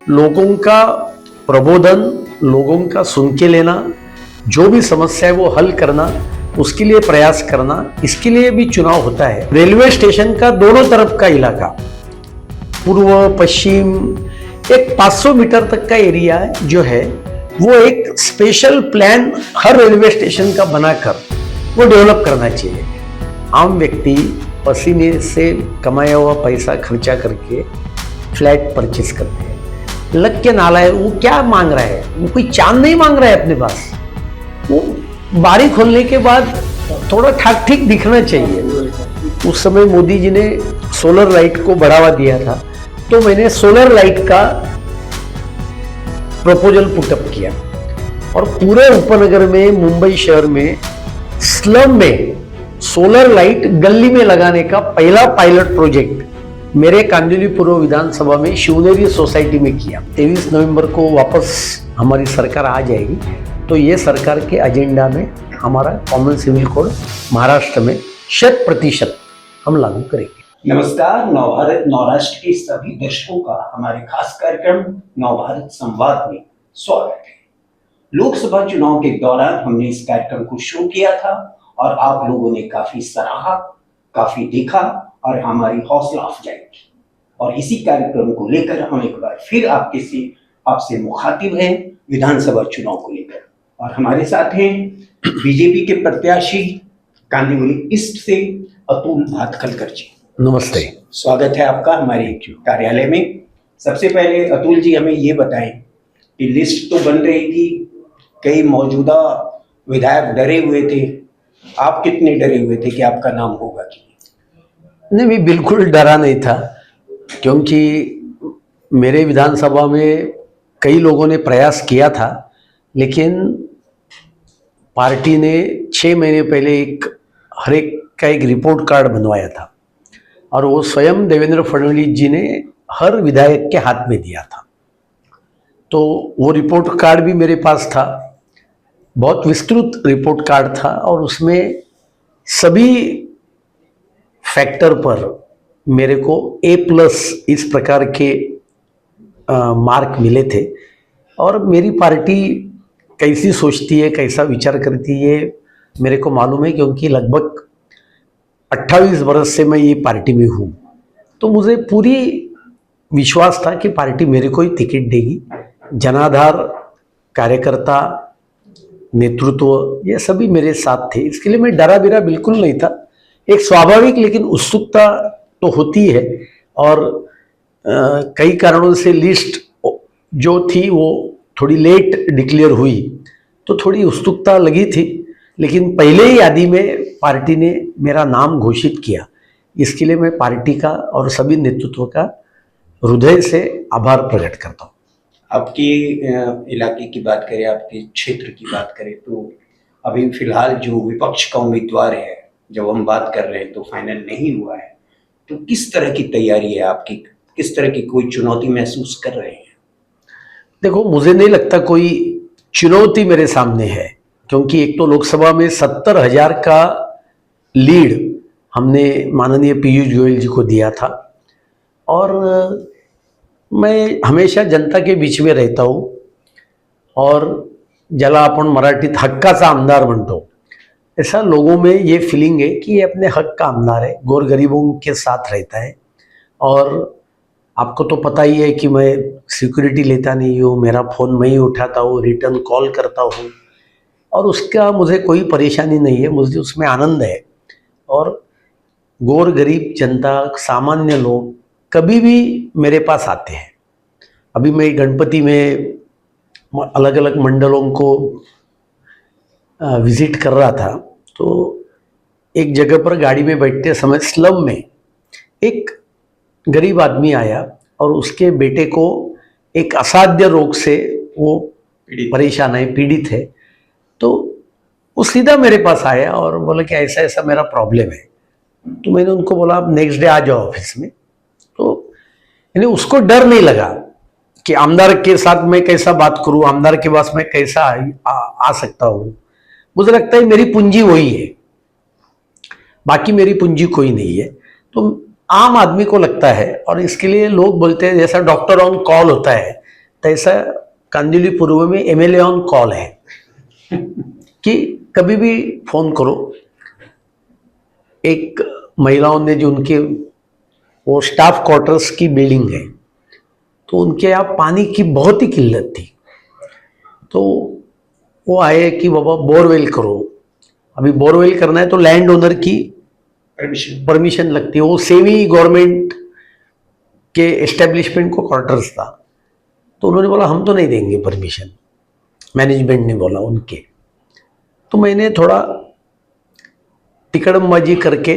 लोगों का प्रबोधन, लोगों का सुन के लेना, जो भी समस्या है वो हल करना, उसके लिए प्रयास करना, इसके लिए भी चुनाव होता है। रेलवे स्टेशन का दोनों तरफ का इलाका, पूर्व पश्चिम, एक 500 मीटर तक का एरिया जो है वो एक स्पेशल प्लान हर रेलवे स्टेशन का बनाकर वो डेवलप करना चाहिए। आम व्यक्ति पसीने से कमाया हुआ पैसा खर्चा करके फ्लैट परचेस करते हैं, लग के नाला है। वो क्या मांग रहा है? वो कोई चांद नहीं मांग रहा है अपने पास। वो बारी खोलने के बाद थोड़ा ठाक ठीक दिखना चाहिए। उस समय मोदी जी ने सोलर लाइट को बढ़ावा दिया था, तो मैंने सोलर लाइट का प्रपोजल पुटअप किया और पूरे उपनगर में, मुंबई शहर में, स्लम में सोलर लाइट गली में लगाने का पहला पायलट प्रोजेक्ट मेरे कांदिवली पूर्व विधानसभा में शिवनेरी सोसाइटी में किया। 23 नवंबर को वापस हमारी सरकार आ जाएगी, तो ये सरकार के एजेंडा में हमारा कॉमन सिविल कोड महाराष्ट्र में 100% हम लागू करेंगे। नमस्कार, नवभारत नवराष्ट्र के सभी दर्शकों का हमारे खास कार्यक्रम नवभारत संवाद में स्वागत है। लोकसभा चुनाव के दौरान हमने इस कार्यक्रम को शुरू किया था और आप लोगों ने काफी सराहा, काफी देखा और हमारी हौसला अफजाई की। और इसी कार्यक्रम को लेकर हम एक बार फिर आपसे मुखातिब हैं विधानसभा चुनाव को लेकर। और हमारे साथ हैं बीजेपी के प्रत्याशी कांदिवली ईस्ट से अतुल भातखलकर जी। नमस्ते, स्वागत है आपका हमारे कार्यालय में। सबसे पहले अतुल जी हमें ये बताएं कि लिस्ट तो बन रही थी, कई मौजूदा विधायक डरे हुए थे, आप कितने डरे हुए थे कि आपका नाम होगा कि नहीं? मैं बिल्कुल डरा नहीं था, क्योंकि मेरे विधानसभा में कई लोगों ने प्रयास किया था, लेकिन पार्टी ने 6 महीने पहले हर एक का एक रिपोर्ट कार्ड बनवाया था और वो स्वयं देवेंद्र फडणवीस जी ने हर विधायक के हाथ में दिया था। तो वो रिपोर्ट कार्ड भी मेरे पास था, बहुत विस्तृत रिपोर्ट कार्ड था और उसमें सभी फैक्टर पर मेरे को A+ इस प्रकार के मार्क मिले थे। और मेरी पार्टी कैसी सोचती है, कैसा विचार करती है, मेरे को मालूम है, क्योंकि लगभग 28 वर्ष से मैं ये पार्टी में हूँ। तो मुझे पूरी विश्वास था कि पार्टी मेरे को ही टिकट देगी। जनाधार, कार्यकर्ता, नेतृत्व, ये सभी मेरे साथ थे, इसके लिए मैं डरा बिरा बिल्कुल नहीं था। एक स्वाभाविक लेकिन उत्सुकता तो होती है और कई कारणों से लिस्ट जो थी वो थोड़ी लेट डिक्लेयर हुई, तो थोड़ी उत्सुकता लगी थी, लेकिन पहले ही यादी में पार्टी ने मेरा नाम घोषित किया। इसके लिए मैं पार्टी का और सभी नेतृत्व का हृदय से आभार प्रकट करता हूँ। आपके इलाके की बात करें, आपके क्षेत्र की बात करें, तो अभी फिलहाल जो विपक्ष का उम्मीदवार है, जब हम बात कर रहे हैं तो फाइनल नहीं हुआ है, तो किस तरह की तैयारी है आपकी? किस तरह की कोई चुनौती महसूस कर रहे हैं? देखो, मुझे नहीं लगता कोई चुनौती मेरे सामने है, क्योंकि एक तो लोकसभा में 70,000 का लीड हमने माननीय पीयूष गोयल जी को दिया था और मैं हमेशा जनता के बीच में रहता हूँ और ज्याला आपण मराठीत हक्काचा आमदार म्हणतो, ऐसा लोगों में ये फीलिंग है कि ये अपने हक का आमदार है, गोरगरीबों के साथ रहता है। और आपको तो पता ही है कि मैं सिक्योरिटी लेता नहीं हूँ, मेरा फ़ोन मैं ही उठाता हूँ, रिटर्न कॉल करता हूँ और उसका मुझे कोई परेशानी नहीं है, मुझे उसमें आनंद है। और गोर गरीब जनता, सामान्य लोग कभी भी मेरे पास आते हैं। अभी मैं गणपति में अलग अलग मंडलों को विजिट कर रहा था, तो एक जगह पर गाड़ी में बैठते समय स्लम में एक गरीब आदमी आया और उसके बेटे को एक असाध्य रोग से वो परेशान है, पीड़ित है। तो वो सीधा मेरे पास आया और बोला कि ऐसा ऐसा मेरा प्रॉब्लम है। तो मैंने उनको बोला आप नेक्स्ट डे आ जाओ ऑफिस में। तो यानी उसको डर नहीं लगा कि आमदार के साथ मैं कैसा बात करूं, आमदार के पास मैं कैसा आ सकता हूं। मुझे लगता है मेरी पूंजी वही है, बाकी मेरी पूंजी कोई नहीं है। तो आम आदमी को लगता है, और इसके लिए लोग बोलते हैं जैसा डॉक्टर ऑन कॉल होता है, तैसा कांदिवली पूर्व में एमएलए ऑन कॉल है कि कभी भी फोन करो। एक महिलाओं ने जो उनके वो स्टाफ क्वार्टर्स की बिल्डिंग है, तो उनके यहाँ पानी की बहुत ही किल्लत थी, तो वो आए कि बाबा बोरवेल करो। अभी बोरवेल करना है तो लैंड ओनर की परमिशन लगती है, वो सेमी गवर्नमेंट के एस्टेब्लिशमेंट को क्वार्टर्स था, तो उन्होंने बोला हम तो नहीं देंगे परमिशन, मैनेजमेंट ने बोला उनके। तो मैंने थोड़ा टिकड़मबाजी करके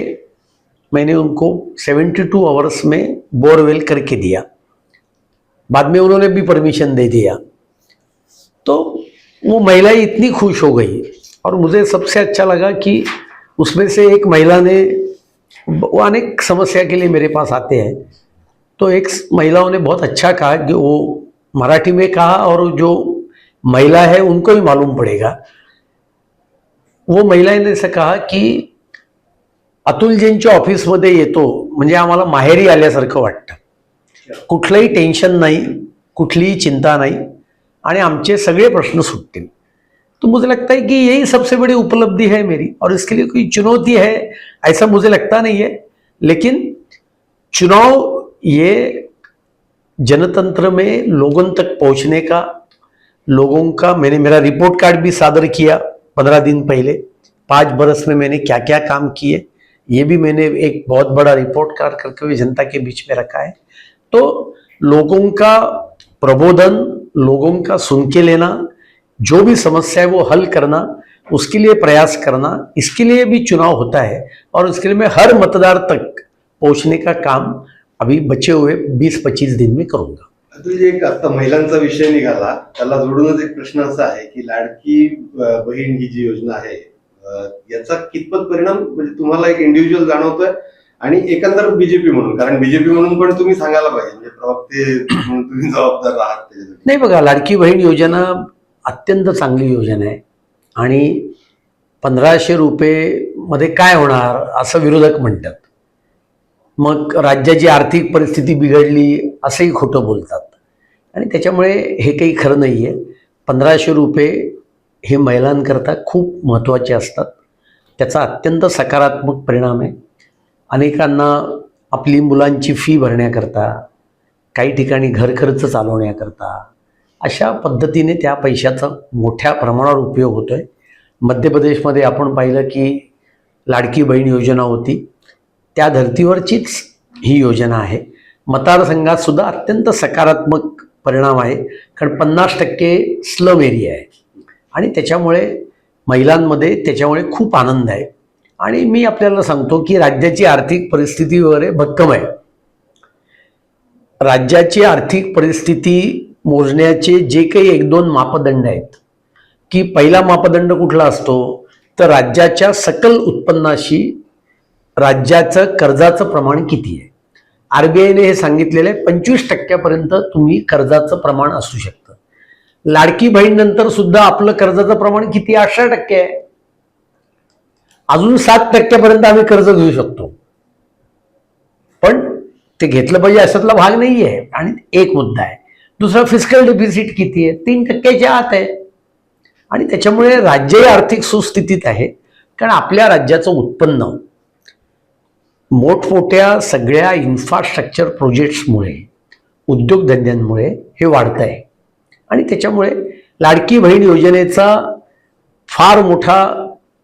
मैंने उनको 72 आवर्स में बोरवेल करके दिया। बाद में उन्होंने भी परमिशन दे दिया। तो वो महिला इतनी खुश हो गई, और मुझे सबसे अच्छा लगा कि उसमें से एक महिला ने, वो अनेक समस्या के लिए मेरे पास आते हैं, तो एक महिलाओं ने बहुत अच्छा कहा कि वो मराठी में कहा, और जो महिला है उनको भी मालूम पड़ेगा। वो महिला ने असं कहा की अतुलजींच्या ऑफिसमध्ये येतो म्हणजे आम्हाला माहेरी आल्यासारखं वाटतं, कुठलंही टेन्शन नाही, कुठलीही चिंता नहीं, आणि आमचे सगळे प्रश्न सुटतील। तो मुझे लगता है कि यही सबसे बड़ी उपलब्धि है मेरी, और इसके लिए कोई चुनौती है ऐसा मुझे लगता नहीं है। लेकिन चुनाव ये जनतंत्र में लोगों तक पहुंचने का, लोगों का, मैंने मेरा रिपोर्ट कार्ड भी सादर किया 15 दिन पहले, 5 बरस में मैंने क्या क्या काम किए, ये भी मैंने एक बहुत बड़ा रिपोर्ट कार्ड करके हुए जनता के बीच में रखा है। तो लोगों का प्रबोधन, लोगों का सुन के लेना, जो भी समस्या है वो हल करना, उसके लिए प्रयास करना, इसके लिए भी चुनाव होता है, और उसके लिए मैं हर मतदार तक पहुंचने का काम अभी बचे हुए 20-25 दिन में करूंगा। अतुल जी, एक आता महिलांचा विषय निघाला, त्याला जोडूनच एक प्रश्न असा आहे की लाडकी बहीण ही जी योजना आहे, याचा कितपत परिणाम म्हणजे तुम्हाला एक इंडिव्हिज्युअल जाणवतोय, आणि एकंदर बीजेपी म्हणून, कारण बीजेपी म्हणून पण तुम्ही सांगायला पाहिजे, म्हणजे प्रवक्ते म्हणून तुम्ही जबाबदार आहात त्याच्यासाठी। नाही बघा, लाडकी बहीण योजना अत्यंत चांगली योजना आहे, आणि 1500 रुपये मध्ये काय होणार असं विरोधक म्हणतात, मग राज्याची आर्थिक परिस्थिती बिघडली असंही खोटं बोलतात, आणि त्याच्यामुळे हे काही खरं नाही आहे। 1500 रुपये हे महिलांकरता खूप महत्त्वाचे असतात, त्याचा अत्यंत सकारात्मक परिणाम आहे। अनेकांना आपली मुलांची फी भरण्याकरता, काही ठिकाणी घर खर्च चालवण्याकरता, अशा पद्धतीने त्या पैशाचा मोठ्या प्रमाणावर उपयोग होतोय। मध्य प्रदेशमध्ये आपण पाहिलं की लाडकी बहीण योजना होती, त्या धर्तीवरचीच ही योजना आहे। मतदारसंघात सुद्धा अत्यंत सकारात्मक परिणाम आहे, कारण 50% स्लम एरिया आहे, आणि त्याच्यामुळे महिलांमध्ये त्याच्यामुळे खूप आनंद आहे। आणि मी आपल्याला सांगतो की राज्याची आर्थिक परिस्थिती वगैरे भक्कम आहे। राज्याची आर्थिक परिस्थिती मोजण्याचे जे काही 1-2 मापदंड आहेत, की पहिला मापदंड कुठला असतो, तर राज्याच्या सकल उत्पन्नाशी राज्याचं कर्जाचं प्रमाण किती आहे। आरबीआयने हे सांगितलेलं आहे 25% पर्यंत तुम्ही कर्जाचं प्रमाण असू शकतं। लाडकी बहीण नंतर सुद्धा आपलं कर्जाचं प्रमाण किती, 18% आहे। अजून 7% पर्यंत आम्ही कर्ज घेऊ शकतो, पण ते घेतलं पाहिजे अशातला भाग नाही आहे। आणि एक मुद्दा आहे, दुसरा फिस्कल डेफिसिट किती आहे, 3%च्या आत आहे, आणि त्याच्यामुळे राज्यही आर्थिक सुस्थितीत आहे, कारण आपल्या राज्याचं उत्पन्न मोठमोठ्या सगळ्या इन्फ्रास्ट्रक्चर प्रोजेक्ट्समुळे, उद्योगधंद्यांमुळे हे वाढतं आहे, आणि त्याच्यामुळे लाडकी बहीण योजनेचा फार मोठा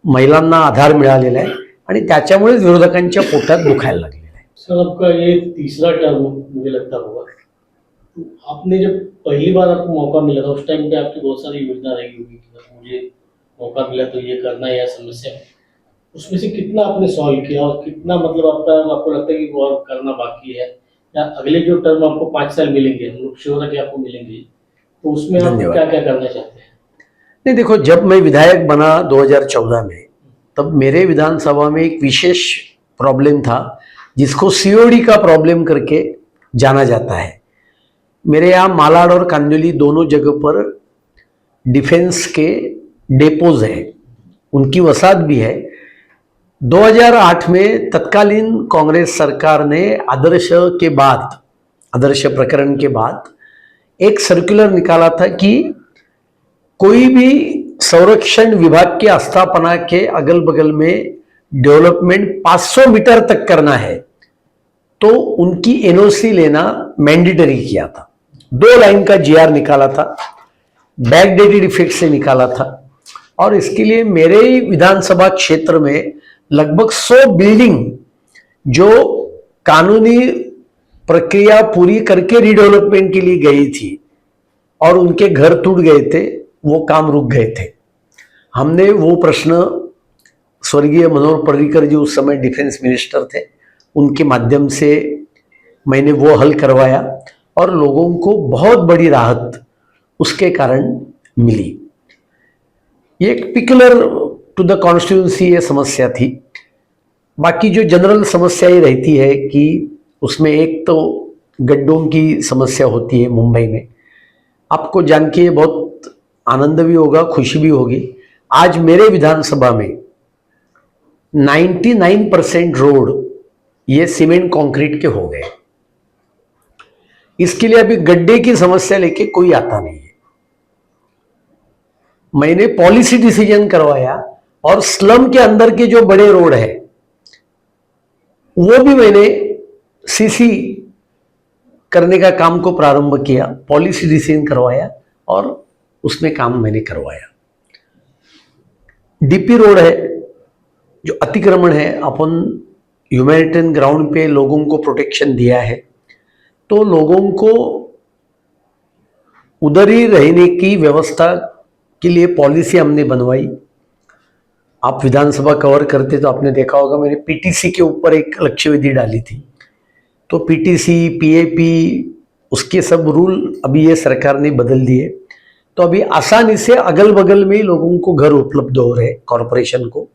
महिलांना आधार मिळालेला आहे, आणि त्याच्यामुळेच विरोधकांच्या पोटात दुखायला लागलेलं आहे। सर, आपका ये तीसरा टर्म मुझे लगता होगा, तो आपने जब पहली बार आपको मौका मिला था उस टाइम पे आपकी बहुत सारी योजना रही होगी कि मुझे मौका मिला तो ये करना है या समस्या, उसमें से कितना आपने सॉल्व किया और कितना मतलब आपको लगता है कि वो और करना बाकी है, या अगले जो टर्म आपको 5 साल मिलेंगे, हम लोग श्योर है कि आपको मिलेंगे, तो उसमें आप धन्यवाद। क्या क्या करना चाहते हैं? नहीं देखो, जब मैं विधायक बना 2014 में, तब मेरे विधानसभा में एक विशेष प्रॉब्लम था जिसको सीओडी का प्रॉब्लम करके जाना जाता है। मेरे यहाँ मालाड और कांदिवली दोनों जगह पर डिफेंस के डेपोज हैं, उनकी वसाहत भी है। 2008 में तत्कालीन कांग्रेस सरकार ने आदर्श प्रकरण के बाद एक सर्कुलर निकाला था कि कोई भी संरक्षण विभाग के आस्थापना के अगल बगल में डेवलपमेंट 500 मीटर तक करना है तो उनकी एनओसी लेना मैंडेटरी किया था। 2 लाइन का जीआर निकाला था, बैकडेटेड इफेक्ट से निकाला था, और इसके लिए मेरे ही विधानसभा क्षेत्र में लगभग 100 बिल्डिंग जो कानूनी प्रक्रिया पूरी करके रीडेवलपमेंट के लिए गई थी और उनके घर टूट गए थे, वो काम रुक गए थे। हमने वो प्रश्न स्वर्गीय मनोहर पर्रिकर जी उस समय डिफेंस मिनिस्टर थे, उनके माध्यम से मैंने वो हल करवाया और लोगों को बहुत बड़ी राहत उसके कारण मिली। ये एक पिकुलर टू द कॉन्स्टिट्यूंसी ये समस्या थी। बाकी जो जनरल समस्या ये रहती है कि उसमें एक तो गड्ढों की समस्या होती है मुंबई में। आपको जान के बहुत आनंद भी होगा, खुशी भी होगी। आज मेरे विधानसभा में 99% रोड ये सीमेंट कंक्रीट के हो गए। इसके लिए अभी गड्ढे की समस्या लेके कोई आता नहीं है। मैंने पॉलिसी डिसीजन करवाया और स्लम के अंदर के जो बड़े रोड है वो भी मैंने सीसी करने का काम को प्रारंभ किया, पॉलिसी डिसीजन करवाया और उसमें काम मैंने करवाया। डीपी रोड है जो अतिक्रमण है, अपन ह्यूमैनिटेरियन ग्राउंड पे लोगों को प्रोटेक्शन दिया है, तो लोगों को उधर ही रहने की व्यवस्था के लिए पॉलिसी हमने बनवाई। आप विधानसभा कवर करते तो आपने देखा होगा मैंने पीटीसी के ऊपर एक लक्ष्यवेधी डाली थी। तो पीटीसी पीएपी उसके सब रूल अभी ये सरकार ने बदल दिए, तो अभी आसानी से अगल बगल में ही लोगों को घर उपलब्ध हो रहे कॉरपोरेशन को।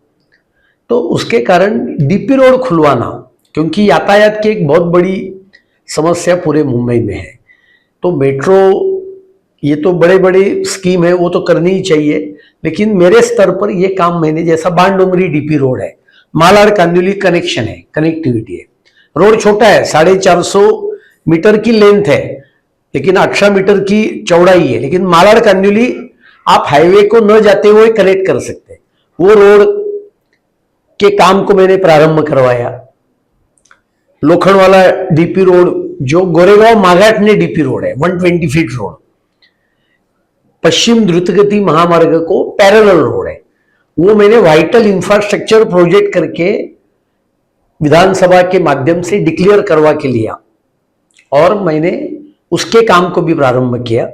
तो उसके कारण डीपी रोड खुलवाना, क्योंकि यातायात की एक बहुत बड़ी समस्या पूरे मुंबई में है, तो मेट्रो ये तो बड़े बड़े स्कीम है, वो तो करनी ही चाहिए, लेकिन मेरे स्तर पर ये काम मैंने, जैसा बाणडोंगरी डीपी रोड है, मालाड कांदिवली कनेक्शन है, कनेक्टिविटी है। रोड छोटा है, 450 मीटर की लेंथ है, लेकिन 18 मीटर की चौड़ाई है, लेकिन मालाड कांदिवली आप हाईवे को न जाते हुए कनेक्ट कर सकते हैं। वो रोड के काम को मैंने प्रारंभ करवाया। लोखंडवाला डीपी रोड जो गोरेगांव माघाटने डीपी रोड है, 120 फीट रोड, पश्चिम द्रुतगति महामार्ग को पैरेलल रोड है, वो मैंने वाइटल इंफ्रास्ट्रक्चर प्रोजेक्ट करके विधानसभा के माध्यम से डिक्लेयर करवा के लिया और मैंने उसके काम को भी प्रारंभ किया।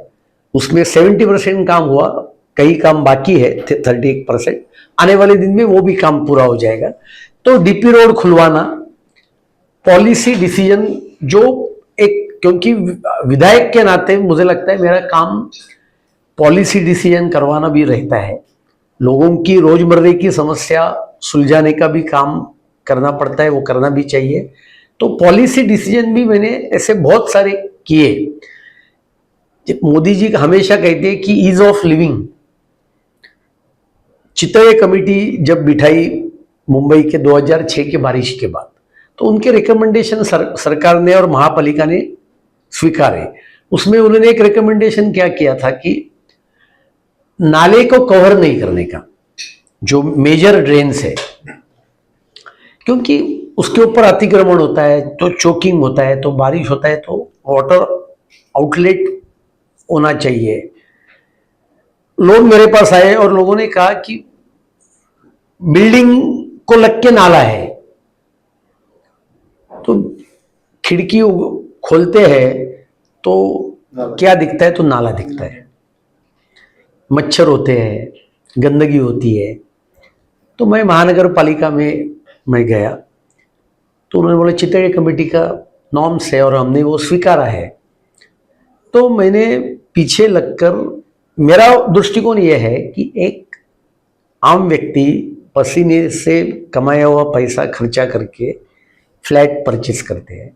उसमें 70% काम हुआ, कई काम बाकी है 31%। आने वाले दिन में वो भी काम पूरा हो जाएगा। तो डीपी रोड खुलवाना, पॉलिसी डिसीजन जो एक, क्योंकि विधायक के नाते मुझे लगता है मेरा काम पॉलिसी डिसीजन करवाना भी रहता है। लोगों की रोजमर्रे की समस्या सुलझाने का भी काम करना पड़ता है, वो करना भी चाहिए। तो पॉलिसी डिसीजन भी मैंने ऐसे बहुत सारे किए। मोदी जी हमेशा कहते हैं कि ईज ऑफ लिविंग, चितौड़े कमेटी जब बिठाई मुंबई के 2006 के बारिश के बाद, तो उनके रिकमेंडेशन सरकार ने और महापालिका ने स्वीकारे। उसमें उन्होंने एक रिकमेंडेशन क्या किया था कि नाले को कवर नहीं करने का, जो मेजर ड्रेन्स है, क्योंकि उसके ऊपर अतिक्रमण होता है तो चोकिंग होता है, तो बारिश होता है तो वाटर आउटलेट होना चाहिए। लोग मेरे पास आए और लोगों ने कहा कि बिल्डिंग को लग के नाला है, तो खिड़की खोलते हैं तो क्या दिखता है, तो नाला दिखता है, मच्छर होते हैं, गंदगी होती है। तो मैं महानगर पालिका में मैं गया, तो उन्होंने बोला चितौड़े कमेटी का नॉर्म्स है और हमने वो स्वीकारा है। तो मैंने पीछे लगकर, मेरा दृष्टिकोण यह है कि एक आम व्यक्ति पसीने से कमाया हुआ पैसा खर्चा करके फ्लैट परचेस करते हैं,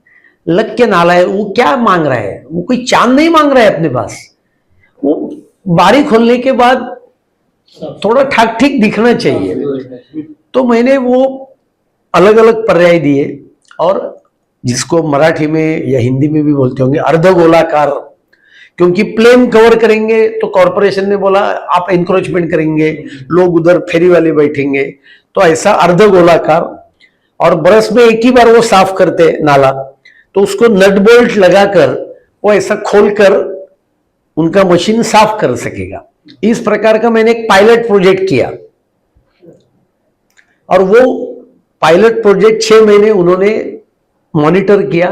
लग के नाला है, वो क्या मांग रहा है, वो कोई चांद नहीं मांग रहा है अपने पास। वो बारी खोलने के बाद थोड़ा ठाक ठीक दिखना चाहिए। तो मैंने वो अलग अलग पर्याय दिए और जिसको मराठी में या हिंदी में भी बोलते होंगे अर्धगोलाकार, क्योंकि प्लेन कवर करेंगे तो कॉरपोरेशन ने बोला आप एंक्रोचमेंट करेंगे, लोग उधर फेरी वाले बैठेंगे, तो ऐसा अर्धगोलाकार, और बरस में एक ही बार वो साफ करते नाला, तो उसको नट बोल्ट लगाकर वो ऐसा खोलकर उनका मशीन साफ कर सकेगा। इस प्रकार का मैंने एक पायलट प्रोजेक्ट किया और वो पायलट प्रोजेक्ट 6 महीने उन्होंने मॉनिटर किया,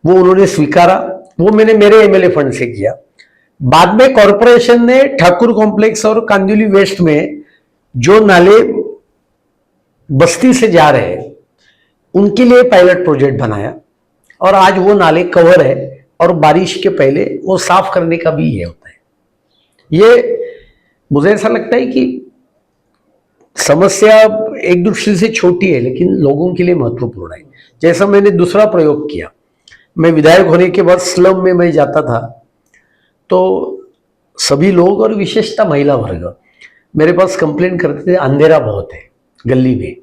वो उन्होंने स्वीकारा, वो मैंने मेरे एमएलए फंड से किया। बाद में कॉरपोरेशन ने ठाकुर कॉम्प्लेक्स और कांदिवली वेस्ट में जो नाले बस्ती से जा रहे हैं उनके लिए पायलट प्रोजेक्ट बनाया और आज वो नाले कवर है और बारिश के पहले वो साफ करने का भी ये होता है। ये मुझे ऐसा लगता है कि समस्या एक दृष्टि से छोटी है लेकिन लोगों के लिए महत्वपूर्ण है। जैसा मैंने दूसरा प्रयोग किया, मैं विधायक होने के बाद स्लम में मैं जाता था तो सभी लोग और विशेषतः महिला वर्ग मेरे पास कंप्लेंट करते थे अंधेरा बहुत है गली में,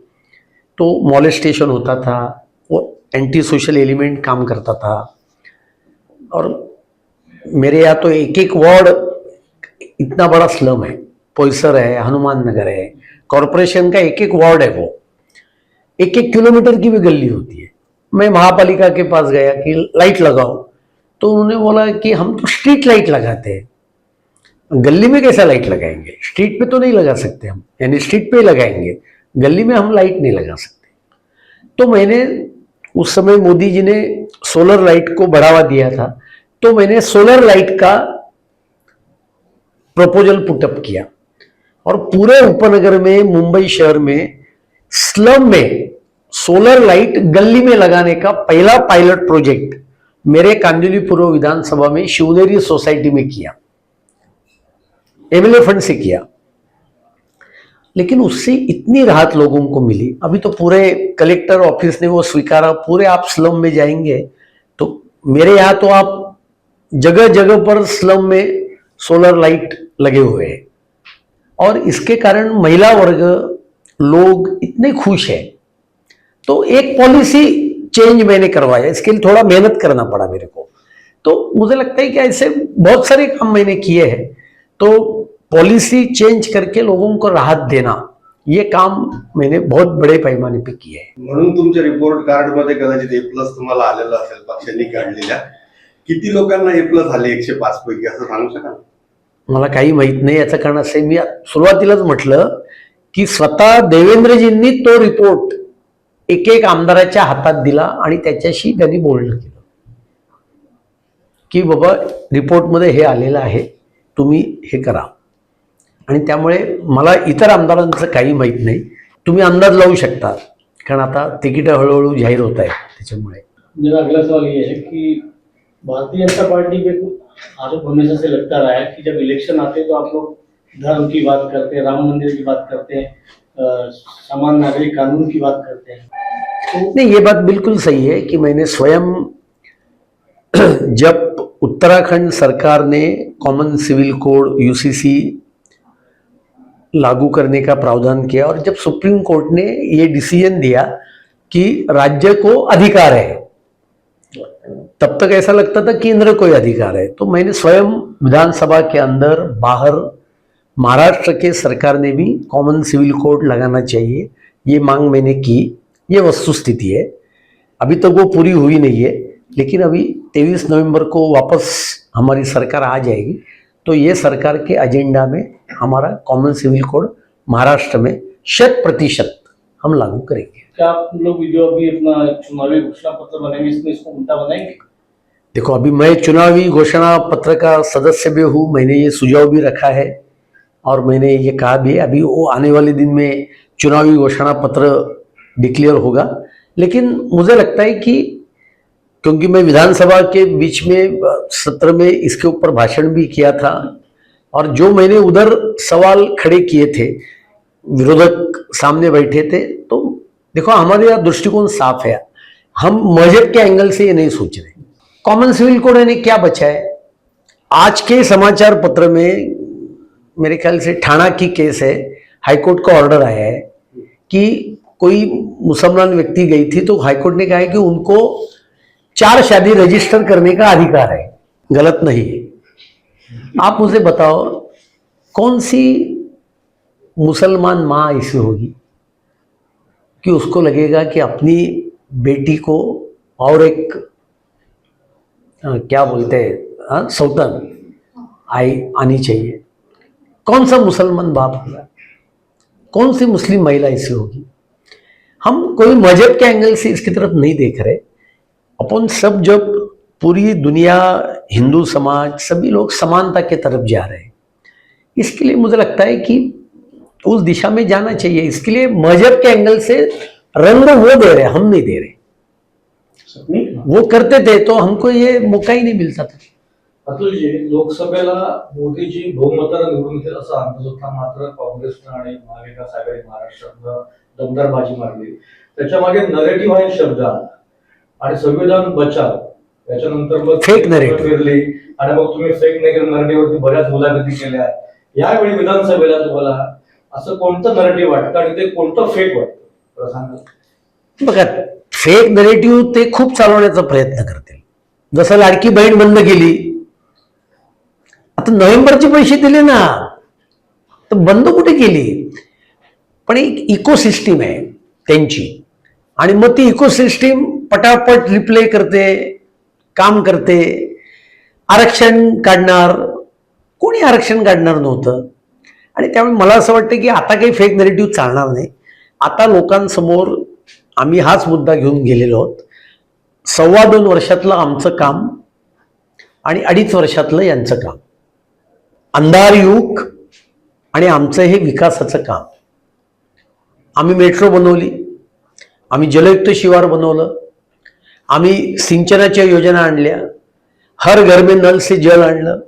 तो मॉलेस्टेशन होता था, वो एंटी सोशल एलिमेंट काम करता था। और मेरे यहाँ तो एक एक वार्ड इतना बड़ा स्लम है, पोईसर है, हनुमान नगर है, कॉरपोरेशन का एक एक वार्ड है, वो एक एक किलोमीटर की भी गली होती है। मैं महापालिका के पास गया कि लाइट लगाओ, तो उन्होंने बोला कि हम तो स्ट्रीट लाइट लगाते हैं, गली में कैसा लाइट लगाएंगे, स्ट्रीट पे तो नहीं लगा सकते हम, यानी स्ट्रीट पे ही लगाएंगे, गली में हम लाइट नहीं लगा सकते। तो मैंने उस समय मोदी जी ने सोलर लाइट को बढ़ावा दिया था, तो मैंने सोलर लाइट का प्रपोजल पुटअप किया और पूरे उपनगर में, मुंबई शहर में, स्लम में सोलर लाइट गली में लगाने का पहला पायलट प्रोजेक्ट मेरे कांदिवली पूर्व विधानसभा में शिवनेरी सोसाइटी में किया, एमएलए फंड से किया। लेकिन उससे इतनी राहत लोगों को मिली। अभी तो पूरे कलेक्टर ऑफिस ने वो स्वीकारा, पूरे आप स्लम में जाएंगे तो मेरे यहाँ तो आप जगह जगह पर स्लम में सोलर लाइट लगे हुए हैं और इसके कारण महिला वर्ग, लोग इतने खुश हैं। तो एक पॉलिसी चेंज मैंने करवाया, इसके लिए थोड़ा मेहनत करना पड़ा मेरे को। तो मुझे लगता है कि ऐसे बहुत सारे काम मैंने किए हैं। तो पॉलिसी चेंज करके लोगों को राहत देना, ये काम मैंने बहुत बड़े पैमाने पे किए है। म्हणून तुमच्या रिपोर्ट कार्ड मध्ये कदाचित A+ तुम्हाला आलेलं असेल पक्षांनी काढलेल्या. किती लोकांना A+ आले 105 पैकी असं सांगू शकाल? मला काही माहित नाही, याचं कारण असं आहे, मी सुरुवातीलाच म्हटलं की स्वतः देवेंद्रजींनी तो रिपोर्ट एक एक आमदाराच्या हातात दिला आणि त्याच्याशी त्यांनी बोलणं केलं की बाबा रिपोर्टमध्ये हे आलेलं आहे, तुम्ही हे करा। आणि त्यामुळे मला इतर आमदारांचं काही माहीत नाही, तुम्ही अंदाज लावू शकता कारण आता तिकीटं हळूहळू जाहीर होत आहेत त्याच्यामुळे। मेरा अगला सवाल ये है कि भारतीय जनता पार्टी पे आरोप हमेशा से लगता रहा है कि जब इलेक्शन आते हैं तो आप लोग धर्म की बात करते हैं, राम मंदिर की बात करते हैं, समान नागरिक कानून की बात करते हैं। तो नहीं, ये बात बिल्कुल सही है कि मैंने स्वयं जब उत्तराखंड सरकार ने कॉमन सिविल कोड यूसीसी लागू करने का प्रावधान किया और जब सुप्रीम कोर्ट ने ये डिसीजन दिया कि राज्य को अधिकार है, तब तक ऐसा लगता था केंद्र को अधिकार है। तो मैंने स्वयं विधानसभा के अंदर बाहर महाराष्ट्र के सरकार ने भी कॉमन सिविल कोड लगाना चाहिए, ये मांग मैंने की। ये वस्तुस्थिति है, अभी तक वो पूरी हुई नहीं है, लेकिन अभी 23 नवंबर को वापस हमारी सरकार आ जाएगी तो ये सरकार के एजेंडा में हमारा कॉमन सिविल कोड महाराष्ट्र में 100% हम लागू करेंगे। क्या आप लोग जो अभी अपना चुनावी घोषणा पत्र बनाएंगे इसमें इसको मुद्दा बनाएंगे? देखो, अभी मैं चुनावी घोषणा पत्र का सदस्य भी हूँ, मैंने ये सुझाव भी रखा है और मैंने ये कहा भी है, अभी वो आने वाले दिन में चुनावी घोषणा पत्र डिक्लेयर होगा। लेकिन मुझे लगता है कि क्योंकि मैं विधानसभा के बीच में सत्र में इसके ऊपर भाषण भी किया था और जो मैंने उधर सवाल खड़े किए थे, विरोधक सामने बैठे थे, तो देखो हमारे यहाँ दृष्टिकोण साफ है, हम मजहब के एंगल से ये नहीं सोच रहे। कॉमन सिविल कोड ने क्या बचा है, आज के समाचार पत्र में मेरे ख्याल से ठाणा की केस है, हाईकोर्ट का ऑर्डर आया है कि कोई मुसलमान व्यक्ति गई थी तो हाईकोर्ट ने कहा है कि उनको 4 शादी रजिस्टर करने का अधिकार है, गलत नहीं है। आप मुझे बताओ कौन सी मुसलमान माँ ऐसी होगी कि उसको लगेगा कि अपनी बेटी को और एक क्या बोलते हैं सौतन आनी चाहिए? कौन सा मुसलमान बाप होगा? कौन सी मुस्लिम महिला ऐसी होगी? हम कोई मजहब के एंगल से इसकी तरफ नहीं देख रहे। अपन सब जब पूरी दुनिया, हिंदू समाज, सभी लोग समानता के तरफ जा रहे हैं, इसके लिए मुझे लगता है कि उस दिशा में जाना चाहिए। इसके लिए मजहब के एंगल से रंग वो दे रहे, हम नहीं दे रहे। वो करते थे तो हमको ये मौका ही नहीं मिलता था। अतुलजी, लोकसभेला मोदीजी बहुमतानं निवडून येतील असा अंदाज होता, मात्र काँग्रेसनं आणि महाविकास आघाडी महाराष्ट्रात दमदार बाजी मारली। त्याच्या मागे नरेटिव्ह हा एक शब्द आला आणि संविधान बचाव, त्याच्यानंतर मग फेक नरेटिव्ह फिरली आणि मग तुम्ही फेक नरेटिव्हवरती बऱ्याच मुलाखती केल्या। यावेळी विधानसभेला तुम्हाला असं कोणतं नरेटिव्ह वाटतं आणि ते कोणतं फेक वाटतं सांगा? बघा, फेक नरेटिव्ह ते खूप चालवण्याचा प्रयत्न करतील। जसं लाडकी बहीण बंद केली, आता नोव्हेंबरचे पैसे दिले ना, तर बंद कुठे केली? पण एक इकोसिस्टीम आहे त्यांची, आणि मग ती इकोसिस्टीम पटापट रिप्ले करते, काम करते। आरक्षण काढणार, कोणी आरक्षण काढणार नव्हतं। आणि त्यामुळे मला असं वाटतं की आता काही फेक नरेटिव्ह चालणार नाही। आता लोकांसमोर आम्ही हाच मुद्दा घेऊन गेलेलो आहोत। 2.25 वर्षातलं आमचं काम आणि 2.5 वर्षातलं यांचं काम, अंधार युग आणि आमचं हे विकासाचं काम। आम्ही मेट्रो बनवली, आम्ही जलयुक्त शिवार बनवलं, आम्ही सिंचनाच्या योजना आणल्या, हर घर में नल से जल आणलं,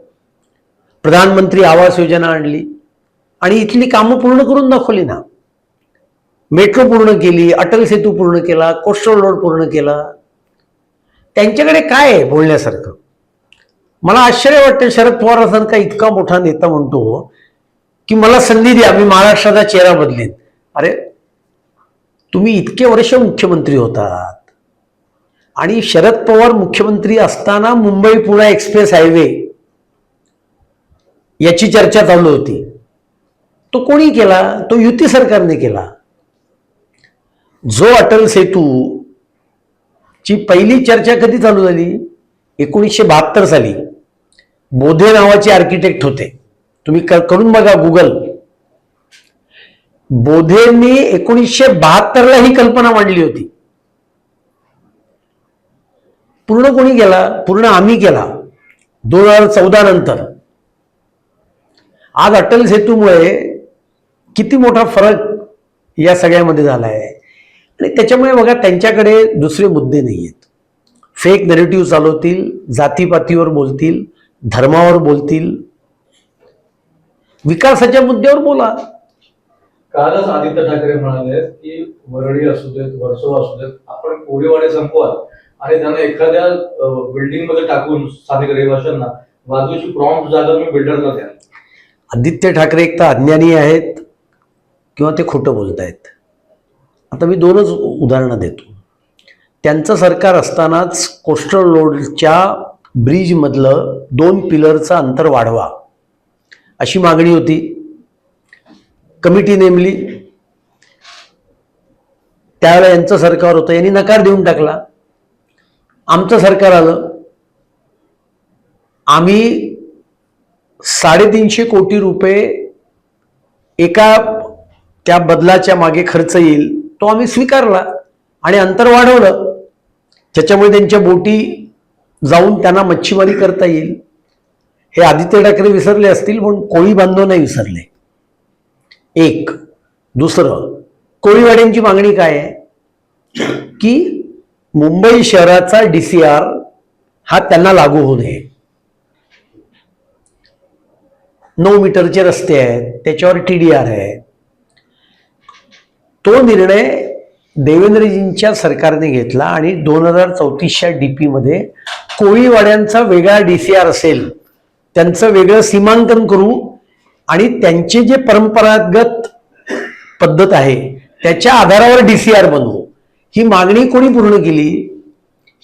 प्रधानमंत्री आवास योजना आणली आणि इथली कामं पूर्ण करून दाखवली ना। मेट्रो पूर्ण केली, अटल सेतू पूर्ण केला, कोस्टल रोड पूर्ण केला। त्यांच्याकडे काय आहे बोलण्यासारखं? मला आश्चर्य वाटतं, शरद पवारांसारखा इतका मोठा नेता म्हणतो की मला संधी द्या, मी महाराष्ट्राचा चेहरा बदलेन। अरे, तुम्ही इतके वर्ष मुख्यमंत्री होतात आणि शरद पवार मुख्यमंत्री असताना मुंबई पुणे एक्सप्रेस हायवे याची चर्चा चालू होती। तो कोणी केला? तो युती सरकारने केला। जो अटल सेतू ची पहिली चर्चा कधी चालू झाली? 1972 साली। बोधे नावाचे आर्किटेक्ट होते, तुम्ही करून बघा गुगल। बोधेंनी 1972 ला ही कल्पना मांडली होती। पूर्ण कोणी केला? पूर्ण आम्ही केला 2014 नंतर। आज अटल सेतूमुळे किती मोठा फरक या सगळ्यामध्ये झाला आहे। आणि त्याच्यामुळे बघा, त्यांच्याकडे दुसरे मुद्दे नाही आहेत। फेक नरेटिव्ह चालवतील, जातीपातीवर बोलतील, धर्मावर बोलतील, विकासाच्या मुद्द्यावर बोला। कालच आदित्य ठाकरे म्हणाले की वरळी असू देत, वर्सोवा असू देत, आपण कोळीवाडे संपवा आणि त्यांना एखाद्या बिल्डिंग मध्ये टाकून स्थानिक रहिवाशांना बाजूची प्रॉम्प्ट जागा तुम्ही बिल्डरला द्या। आदित्य ठाकरे एक तर अज्ञानी आहेत किंवा ते खोटं बोलत आहेत। आता मी 2च उदाहरणं देतो। त्यांचं सरकार असतानाच कोस्टल रोडच्या ब्रिजमधलं 2 पिलरचं अंतर वाढवा अशी मागणी होती। कमिटी नेमली, त्यावेळेला यांचं सरकार होतं, यांनी नकार देऊन टाकला। आमचं सरकार आलं, आम्ही 350 कोटी रुपये एका त्या बदलाच्या मागे खर्च येईल तो आम्ही स्वीकारला आणि अंतर वाढवलं, ज्याच्यामुळे त्यांच्या बोटी जाऊन त्यांना मच्छीमारी करता येईल। हे आदित्य ठाकरे विसरले असतील, पण कोळी बांधव नाही विसरले। एक दुसरं, कोळीवाड्यांची मागणी काय आहे की मुंबई शहराचा DCR हा त्यांना लागू होऊ नये। 9 मीटरचे रस्ते आहेत, त्याच्यावर TDR आहे। तो निर्णय देवेंद्रजींच्या सरकारने घेतला आणि 2034च्या DP मध्ये कोळीवाड्यांचा वेगळा DCR असेल, त्यांचं वेगळं सीमांकन करू आणि त्यांचे जे परंपरागत पद्धत आहे त्याच्या आधारावर DCR बनवू, ही मागणी कोणी पूर्ण केली?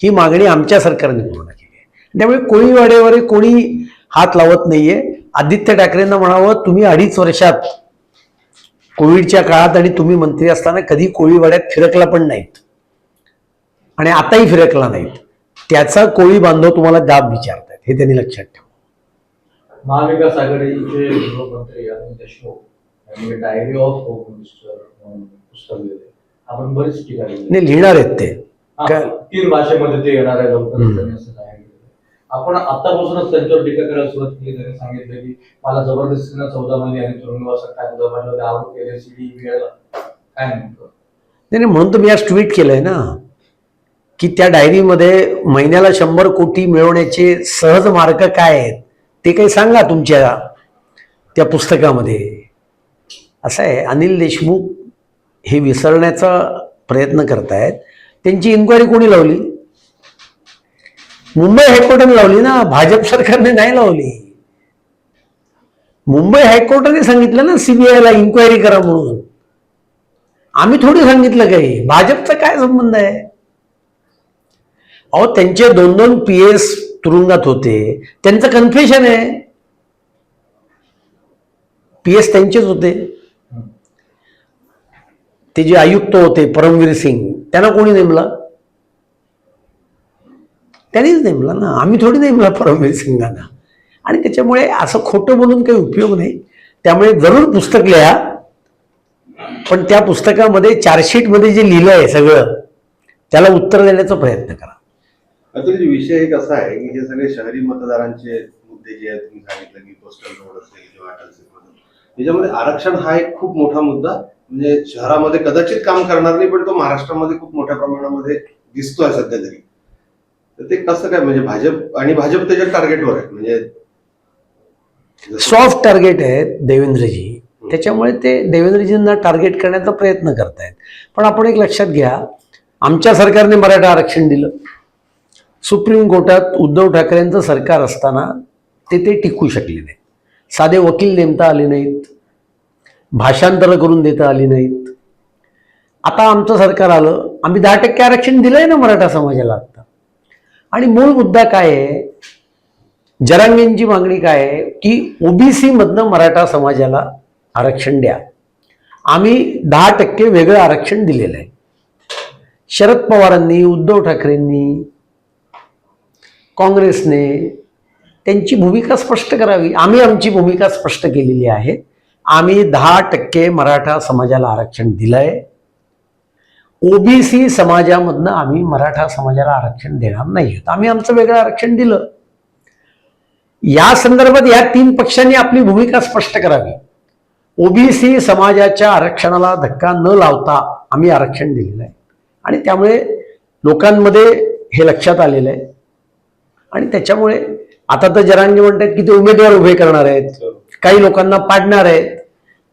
ही मागणी आमच्या सरकारने पूर्ण केली आहे. त्यामुळे कोळीवाड्यावर कोणी हात लावत नाहीये. आदित्य ठाकरेंना म्हणावं, तुम्ही 2.5 वर्षात कोविडच्या काळात आणि तुम्ही मंत्री असताना कधी कोळीवाड्यात फिरकला पण नाहीत आणि आताही फिरकला नाहीत. त्याचा कोळी बांधव तुम्हाला जाब विचारतायत, हे त्यांनी लक्षात ठेवा. महाविकास आघाडीचे गृहमंत्री अनिल देशमुख यांनी डायरी ऑफ होम मिनिस्टर पुस्तक लिहिले. आपण बरीच ठिकाणी नाही, लिहिणार आहेत ते. 3 भाषेमध्ये ते येणार आहे लवकरच, त्यांनी असं जाहीर केलं. आपण आतापासूनच त्यांच्यावर टीका करायला सुरुवात केली. त्यांनी सांगितलं की मला जबरदस्तीनं 14 महिने आणि तुरुंगवासात टाकलं, माझ्यावर आरोप केले, CD काय म्हणतो. नाही, म्हणून तर मी आज ट्विट केलंय ना की त्या डायरीमध्ये महिन्याला 100 कोटी मिळवण्याचे सहज मार्ग काय आहेत ते काही सांगा तुमच्या त्या पुस्तकामध्ये. असं आहे, अनिल देशमुख हे विसरण्याचा प्रयत्न करतायत. त्यांची इन्क्वायरी कोणी लावली? मुंबई हायकोर्टाने लावली ना, भाजप सरकारने नाही लावली. मुंबई हायकोर्टाने सांगितलं ना CBI ला इन्क्वायरी करा म्हणून. आम्ही थोडी सांगितलं काही. भाजपचा काय संबंध आहे? अहो, त्यांचे 2-2 PS तुरुंगात होते, त्यांचं कन्फेशन आहे. PS त्यांचेच होते. ते जे आयुक्त होते परमवीर सिंग, त्यांना कोणी नेमला? त्यांनीच नेमला ना, आम्ही थोडी नेमला परमवीर सिंगांना. आणि त्याच्यामुळे असं खोटं बोलून काही उपयोग नाही. त्यामुळे जरूर पुस्तक लिहा, पण त्या पुस्तकामध्ये चार्जशीटमध्ये जे लिहिलं आहे सगळं, त्याला उत्तर देण्याचा प्रयत्न करा. अतुलजी, विषय एक असा आहे की हे सगळे शहरी मतदारांचे मुद्दे जे आहेत, तुम्ही सांगितलं की पोस्टल रोड असेल किंवा अटल सेतू, त्याच्यामध्ये आरक्षण हा एक खूप मोठा मुद्दा, म्हणजे शहरामध्ये कदाचित काम करणार नाही, पण तो महाराष्ट्रामध्ये खूप मोठ्या प्रमाणामध्ये दिसतोय सध्या तरी. तर ते कसं काय, म्हणजे भाजप त्याच्या टार्गेटवर आहे, म्हणजे सॉफ्ट टार्गेट आहेत देवेंद्रजी, त्याच्यामुळे ते देवेंद्रजींना टार्गेट करण्याचा प्रयत्न करतायत. पण आपण एक लक्षात घ्या, आमच्या सरकारने मराठा आरक्षण दिलं. सुप्रीम कोर्टात उद्धव ठाकरेंचं सरकार असताना ते टिकू शकले नाही. साधे वकील नेमता आले नाहीत, भाषांतर करून देता आली नाहीत. आता आमचं सरकार आलं, आम्ही 10% आरक्षण दिलंय ना मराठा समाजाला आता. आणि मूळ मुद्दा काय आहे, जरांगेंची मागणी काय आहे की OBC मधनं मराठा समाजाला आरक्षण द्या. आम्ही 10% वेगळं आरक्षण दिलेलं आहे. शरद पवारांनी, उद्धव ठाकरेंनी, काँग्रेसने त्यांची भूमिका स्पष्ट करावी. आम्ही आमची भूमिका स्पष्ट केलेली आहे. आम्ही 10% मराठा समाजाला आरक्षण दिलंय. OBC समाजामधनं आम्ही मराठा समाजाला आरक्षण देणार नाही. आम्ही आमचं वेगळं आरक्षण दिलं. या संदर्भात या 3 पक्षांनी आपली भूमिका स्पष्ट करावी. OBC समाजाच्या आरक्षणाला धक्का न लावता आम्ही आरक्षण दिलेलं आहे आणि त्यामुळे लोकांमध्ये हे लक्षात आलेलं आहे. आणि त्याच्यामुळे आता तर जरांगे म्हणतात की ते उमेदवार उभे करणार आहेत, काही लोकांना पाडणार आहेत.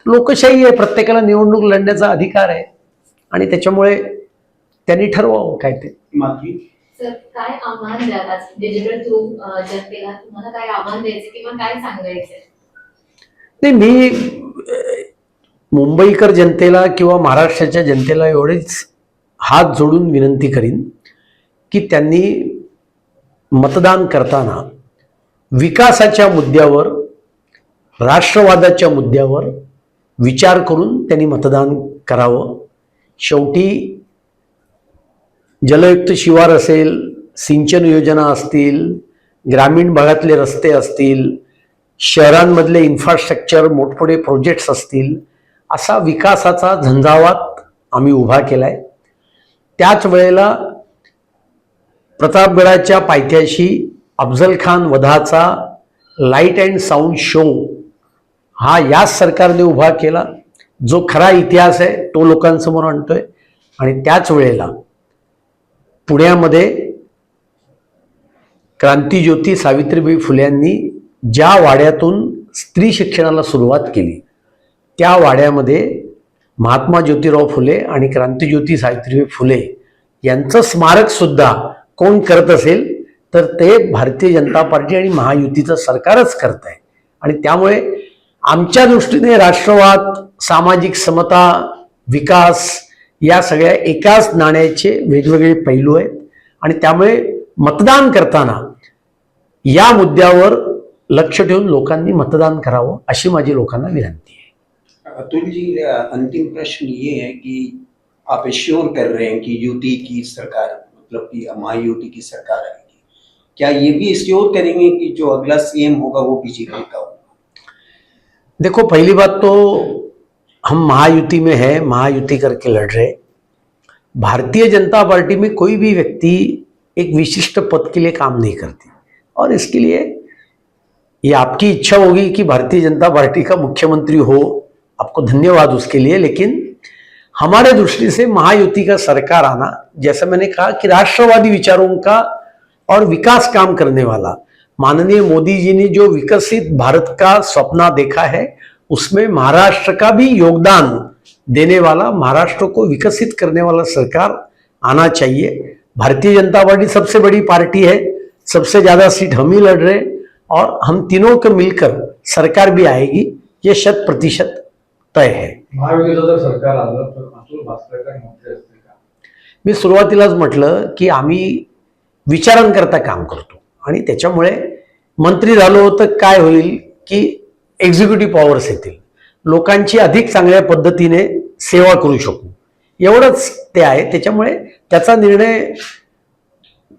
लोकशाही आहे, प्रत्येकाला निवडणूक लढण्याचा अधिकार आहे आणि त्याच्यामुळे त्यांनी ठरवावं काय ते. माधवी, सर, काय आव्हान द्याल आज डिजिटल थ्रू जनतेला? तुम्हाला काय आव्हान द्यायचं किंवा काय सांगायचं? नाही, मी मुंबईकर जनतेला किंवा महाराष्ट्राच्या जनतेला एवढेच हात जोडून विनंती करीन की त्यांनी मतदान करताना विकासाच्या मुद्द्यावर, राष्ट्रवादाच्या मुद्द्यावर विचार करून त्यांनी मतदान करावं. शेवटी जलयुक्त शिवार असेल, सिंचन योजना असतील, ग्रामीण भागातले रस्ते असतील, शहरांमधले इन्फ्रास्ट्रक्चर, मोठमोठे प्रोजेक्ट्स असतील, असा विकासाचा झंझावात आम्ही उभा केलाय. त्याच वेळेला प्रतापगडाच्या पायथ्याशी अफजल खान वधाचा लाईट अँड साऊंड शो हा याच सरकारने उभा केला. जो खरा इतिहास आहे तो लोकांसमोर आणतोय. आणि त्याच वेळेला पुण्यामध्ये क्रांतिज्योती सावित्रीबाई फुल्यांनी ज्या वाड्यातून स्त्री शिक्षणाला सुरुवात केली त्या वाड्यामध्ये महात्मा ज्योतिराव फुले आणि क्रांतिज्योती सावित्रीबाई फुले यांचं स्मारक सुद्धा कोण करत असेल तर ते भारतीय जनता पार्टी आणि महायुतीचं सरकारच करत आहे. आणि त्यामुळे आमच्या दृष्टीने राष्ट्रवाद, सामाजिक समता, विकास या सगळ्या एकाच नाण्याचे वेगवेगळे पैलू आहेत आणि त्यामुळे मतदान करताना या मुद्द्यावर लक्ष ठेवून लोकांनी मतदान करावं अशी माझी लोकांना विनंती आहे. अतुल जी, अंतिम प्रश्न ये है कि आप एश्योर कर रहे हैं कि यूटी की सरकार, मतलब कि महायुति की सरकार आएगी, क्या ये भी एश्योर करेंगे कि जो अगला सीएम होगा वो बीजेपी का होगा? देखो, पहली बात तो हम महायुति में है, महायुति करके लड़ रहे. भारतीय जनता पार्टी में कोई भी व्यक्ति एक विशिष्ट पद के लिए काम नहीं करती और इसके लिए ये आपकी इच्छा होगी कि भारतीय जनता पार्टी का मुख्यमंत्री हो, आपको धन्यवाद उसके लिए. लेकिन हमारे दृष्टि से महायुति का सरकार आना, जैसा मैंने कहा कि राष्ट्रवादी विचारों का और विकास काम करने वाला माननीय मोदी जी ने जो विकसित भारत का सपना देखा है उसमें महाराष्ट्र का भी योगदान देने वाला, महाराष्ट्र को विकसित करने वाला सरकार आना चाहिए. भारतीय जनता पार्टी सबसे बड़ी पार्टी है, सबसे ज्यादा सीट हम ही लड़ रहे और हम तीनों को मिलकर सरकार भी आएगी, ये 100% तय है. महायुतीचं जर सरकार आलं तर अतुल भातखळकर मंत्री असतील का? मी सुरुवातीलाच म्हटलं की आम्ही विचारांकरता काम करतो आणि त्याच्यामुळे मंत्री झालो तर काय होईल की एक्झिक्युटिव्ह पॉवर्स येतील, लोकांची अधिक चांगल्या पद्धतीने सेवा करू शकू, एवढंच ते आहे. त्याच्यामुळे त्याचा निर्णय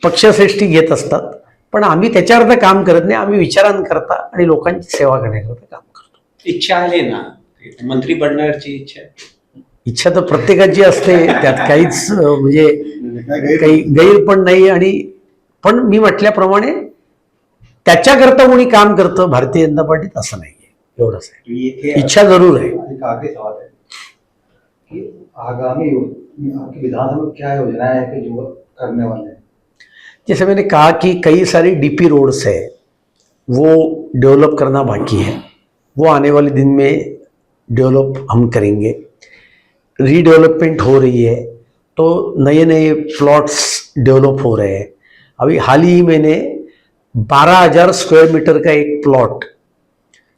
पक्षश्रेष्ठी घेत असतात, पण आम्ही त्याच्याकरता काम करत नाही. आम्ही विचारांकरता आणि लोकांची सेवा करण्याकरता काम करतो. इच्छा आहे ना मंत्री बनण्याची इच्छा? इच्छा तर प्रत्येकाची असते, त्यात काहीच म्हणजे काही गैर पण नाही. आणि पण मी म्हटल्याप्रमाणे त्याच्याकरता कोणी काम करतं भारतीय जनता पार्टीत असं नाहीये, एवढंच आहे. ये थे इच्छा जरूर है. एक आगे सवाल है कि आगामी आपकी विधानसभा में क्या योजनाएं हैं कि जो करने वाले हैं? जैसे मैंने कहा कि कई सारी डीपी रोड्स है वो डेवलप करना बाकी है, वो आने वाले दिन में डेवलप हम करेंगे. रीडेवलपमेंट हो रही है तो नए नए प्लॉट्स डेवलप हो रहे हैं. अभी हाल ही मैंने 12,000 स्क्वायर मीटर का एक प्लॉट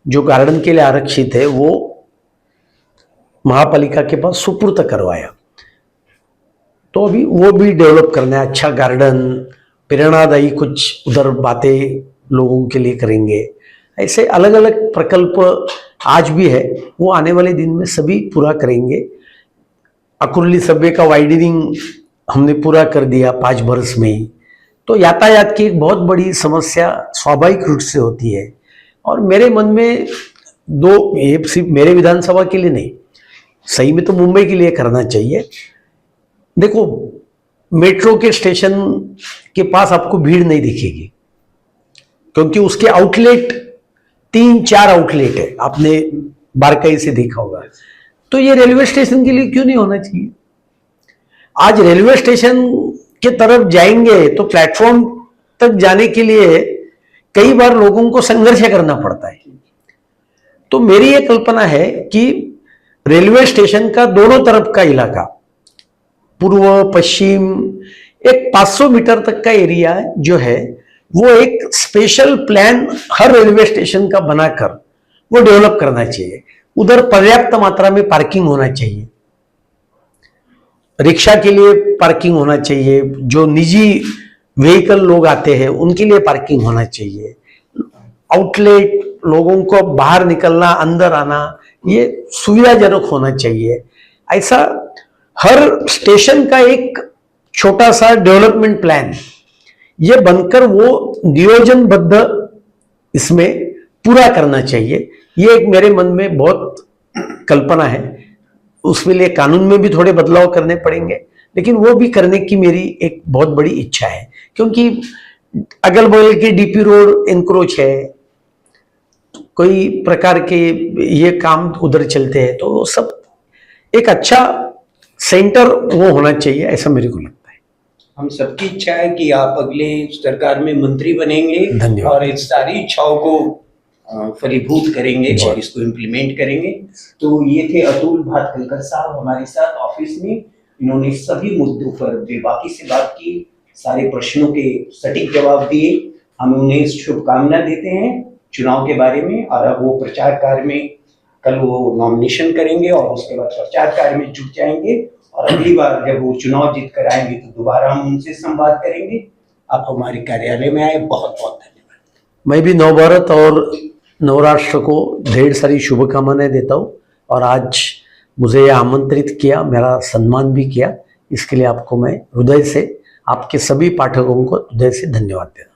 जो गार्डन के लिए आरक्षित है वो महापालिका के पास सुपुर्द करवाया. तो अभी वो भी डेवलप करना है. अच्छा गार्डन, प्रेरणादायी कुछ उधर बातें लोगों के लिए करेंगे. ऐसे अलग अलग प्रकल्प आज भी है, वो आने वाले दिन में सभी पूरा करेंगे. अकुर्ली सबवे का वाइडनिंग हमने पूरा कर दिया 5 बरस में ही. तो यातायात की एक बहुत बड़ी समस्या स्वाभाविक रूप से होती है और मेरे मन में ये सिर्फ मेरे विधानसभा के लिए नहीं, सही में तो मुंबई के लिए करना चाहिए. देखो, मेट्रो के स्टेशन के पास आपको भीड़ नहीं दिखेगी क्योंकि उसके आउटलेट 3-4 आउटलेट है, आपने बारकाई से देखा होगा. तो ये रेलवे स्टेशन के लिए क्यों नहीं होना चाहिए? आज रेलवे स्टेशन के तरफ जाएंगे तो प्लेटफॉर्म तक जाने के लिए कई बार लोगों को संघर्ष करना पड़ता है. तो मेरी ये कल्पना है कि रेलवे स्टेशन का दोनों तरफ का इलाका, पूर्व पश्चिम, एक 500 मीटर तक का एरिया जो है वो एक स्पेशल प्लान हर रेलवे स्टेशन का बनाकर वो डेवलप करना चाहिए. उधर पर्याप्त मात्रा में पार्किंग होना चाहिए, रिक्शा के लिए पार्किंग होना चाहिए, जो निजी व्हीकल लोग आते हैं उनके लिए पार्किंग होना चाहिए, आउटलेट, लोगों को बाहर निकलना अंदर आना ये सुविधाजनक होना चाहिए. ऐसा हर स्टेशन का एक छोटा सा डेवलपमेंट प्लान ये बनकर वो नियोजनबद्ध इसमें पूरा करना चाहिए. ये एक मेरे मन में बहुत कल्पना है. उसके लिए कानून में भी थोड़े बदलाव करने पड़ेंगे, लेकिन वो भी करने की मेरी एक बहुत बड़ी इच्छा है. क्योंकि अगल बगल के डीपी रोड एनक्रोच है, कोई प्रकार के ये काम उधर चलते हैं, तो वो सब एक अच्छा सेंटर वो होना चाहिए, ऐसा मेरे को लगता है. हम सबकी इच्छा है कि आप अगले सरकार में मंत्री बनेंगे धन्यवाद. और इस सारी इच्छाओं को फलीभूत करेंगे जी. और इसको इम्प्लीमेंट करेंगे. तो ये थे अतुल भातखळकर साहब हमारे साथ ऑफिस में. इन्होंने सभी मुद्दों पर बेबाकी से बात की, सारे प्रश्नों के सटीक जवाब दिए. हम उन्हें शुभकामना देते हैं चुनाव के बारे में और अब वो प्रचार कार्य में कल वो नॉमिनेशन करेंगे और उसके बाद प्रचार कार्य में जुट जाएंगे, और अगली बार जब वो चुनाव जीत कर आएंगे तो दोबारा हम उनसे संवाद करेंगे। आप हमारे कार्यालय में आए, बहुत बहुत धन्यवाद। मैं भी नवभारत और नवराष्ट्र को ढेर सारी शुभकामनाएं देता हूँ, और आज मुझे आमंत्रित किया, मेरा सम्मान भी किया, इसके लिए आपको मैं हृदय से, आपके सभी पाठकों को हृदय से धन्यवाद देता हूँ।